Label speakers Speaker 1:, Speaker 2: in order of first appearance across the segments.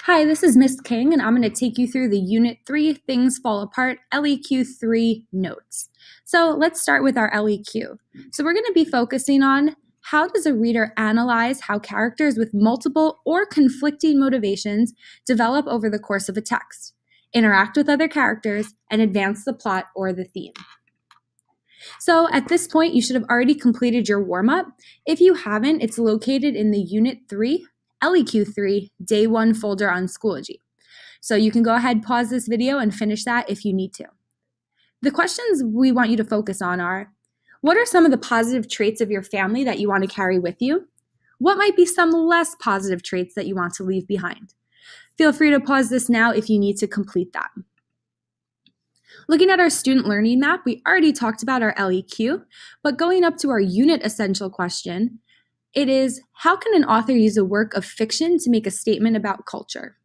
Speaker 1: Hi, this is Miss King, and I'm going to take you through the Unit 3 Things Fall Apart LEQ 3 notes. So let's start with our LEQ. So we're going to be focusing on how does a reader analyze how characters with multiple or conflicting motivations develop over the course of a text, interact with other characters, and advance the plot or the theme. So at this point, you should have already completed your warm-up. If you haven't, it's located in the Unit 3 LEQ 3 Day 1 folder on Schoology. So you can go ahead, pause this video, and finish that if you need to. The questions we want you to focus on are, what are some of the positive traits of your family that you want to carry with you? What might be some less positive traits that you want to leave behind? Feel free to pause this now if you need to complete that. Looking at our student learning map, we already talked about our LEQ, but going up to our unit essential question, it is, how can an author use a work of fiction to make a statement about culture?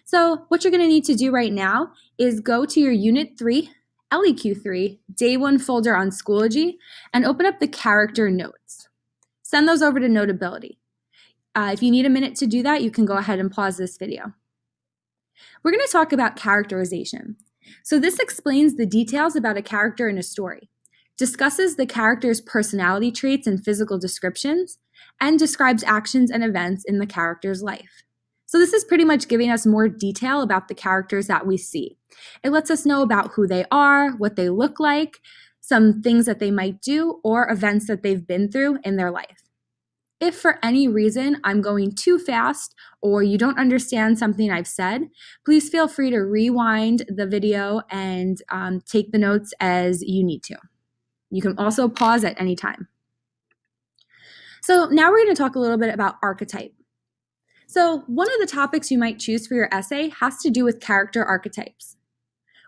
Speaker 1: So what you're going to need to do right now is go to your Unit 3, LEQ 3, Day 1 folder on Schoology, and open up the character notes. Send those over to Notability. If you need a minute to do that, you can go ahead and pause this video. We're going to talk about characterization. So this explains the details about a character in a story, discusses the character's personality traits and physical descriptions, and describes actions and events in the character's life. So this is pretty much giving us more detail about the characters that we see. It lets us know about who they are, what they look like, some things that they might do, or events that they've been through in their life. If for any reason I'm going too fast or you don't understand something I've said, please feel free to rewind the video and take the notes as you need to. You can also pause at any time. So now we're going to talk a little bit about archetype. So one of the topics you might choose for your essay has to do with character archetypes.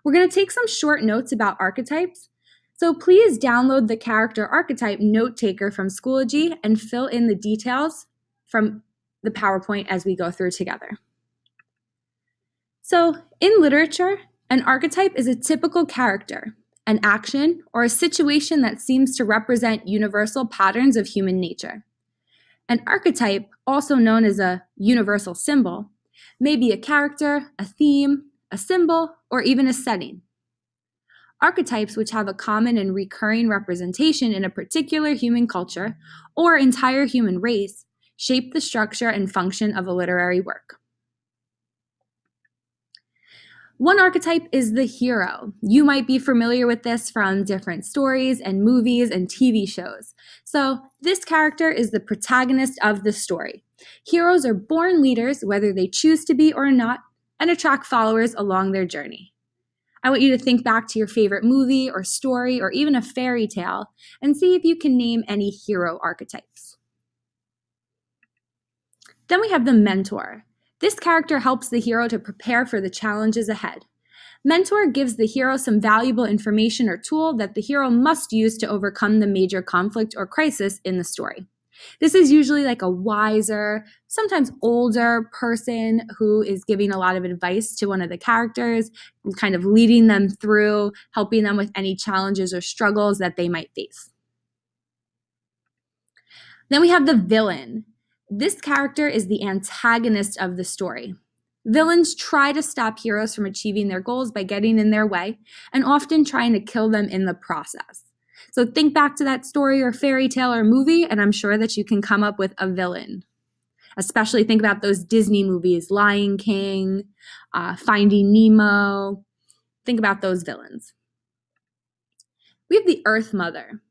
Speaker 1: We're going to take some short notes about archetypes. So please download the character archetype note taker from Schoology and fill in the details from the PowerPoint as we go through together. So in literature, an archetype is a typical character, an action, or a situation that seems to represent universal patterns of human nature. An archetype, also known as a universal symbol, may be a character, a theme, a symbol, or even a setting. Archetypes, which have a common and recurring representation in a particular human culture or entire human race, shape the structure and function of a literary work. One archetype is the hero. You might be familiar with this from different stories and movies and TV shows. So this character is the protagonist of the story. Heroes are born leaders, whether they choose to be or not, and attract followers along their journey. I want you to think back to your favorite movie or story or even a fairy tale and see if you can name any hero archetypes. Then we have the mentor. This character helps the hero to prepare for the challenges ahead. Mentor gives the hero some valuable information or tool that the hero must use to overcome the major conflict or crisis in the story. This is usually like a wiser, sometimes older person who is giving a lot of advice to one of the characters, kind of leading them through, helping them with any challenges or struggles that they might face. Then we have the villain. This character is the antagonist of the story. Villains try to stop heroes from achieving their goals by getting in their way and often trying to kill them in the process. So think back to that story or fairy tale or movie, and I'm sure that you can come up with a villain. Especially think about those Disney movies, Lion King, Finding Nemo. Think about those villains. We have the Earth Mother.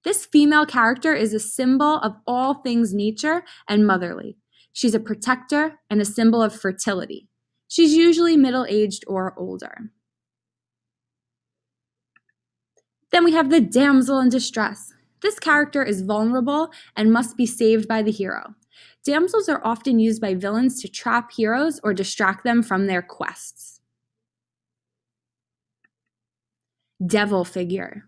Speaker 1: This female character is a symbol of all things nature and motherly. She's a protector and a symbol of fertility. She's usually middle-aged or older. Then we have the damsel in distress. This character is vulnerable and must be saved by the hero. Damsels are often used by villains to trap heroes or distract them from their quests. Devil figure.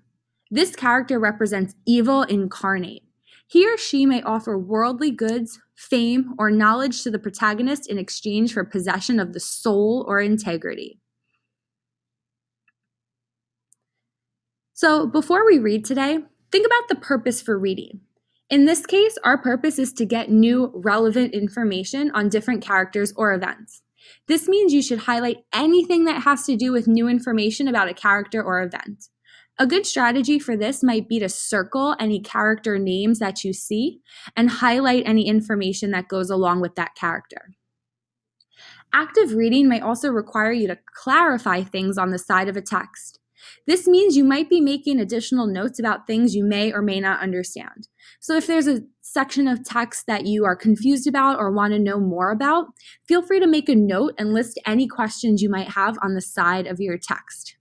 Speaker 1: This character represents evil incarnate. He or she may offer worldly goods, fame, or knowledge to the protagonist in exchange for possession of the soul or integrity. So before we read today, think about the purpose for reading. In this case, our purpose is to get new relevant information on different characters or events. This means you should highlight anything that has to do with new information about a character or event. A good strategy for this might be to circle any character names that you see and highlight any information that goes along with that character. Active reading may also require you to clarify things on the side of a text. This means you might be making additional notes about things you may or may not understand. So if there's a section of text that you are confused about or want to know more about, feel free to make a note and list any questions you might have on the side of your text.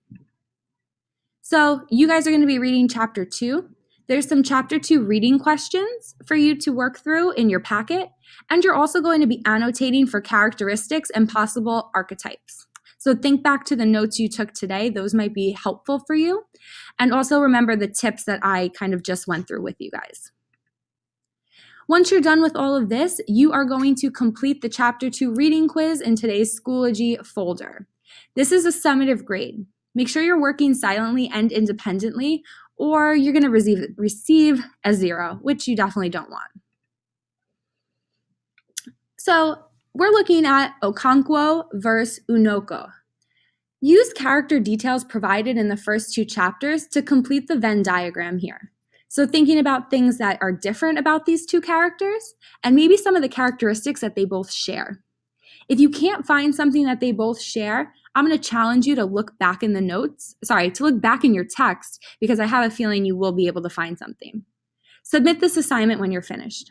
Speaker 1: So you guys are going to be reading chapter 2. There's some chapter 2 reading questions for you to work through in your packet, and you're also going to be annotating for characteristics and possible archetypes. So think back to the notes you took today. Those might be helpful for you. And also remember the tips that I kind of just went through with you guys. Once you're done with all of this, you are going to complete the chapter 2 reading quiz in today's Schoology folder. This is a summative grade. Make sure you're working silently and independently, or you're going to receive a 0, which you definitely don't want. So we're looking at Okonkwo versus Unoko. Use character details provided in the first 2 chapters to complete the Venn diagram here. So thinking about things that are different about these 2 characters and maybe some of the characteristics that they both share. If you can't find something that they both share, I'm going to challenge you to look back in the notes, to look back in your text, because I have a feeling you will be able to find something. Submit this assignment when you're finished.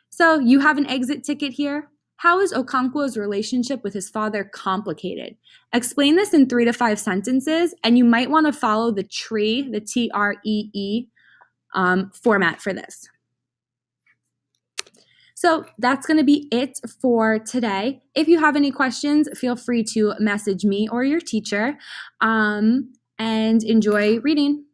Speaker 1: So you have an exit ticket here. How is Okonkwo's relationship with his father complicated? Explain this in 3 to 5 sentences, and you might want to follow the TREE, the TREE format for this. So that's going to be it for today. If you have any questions, feel free to message me or your teacher, and enjoy reading.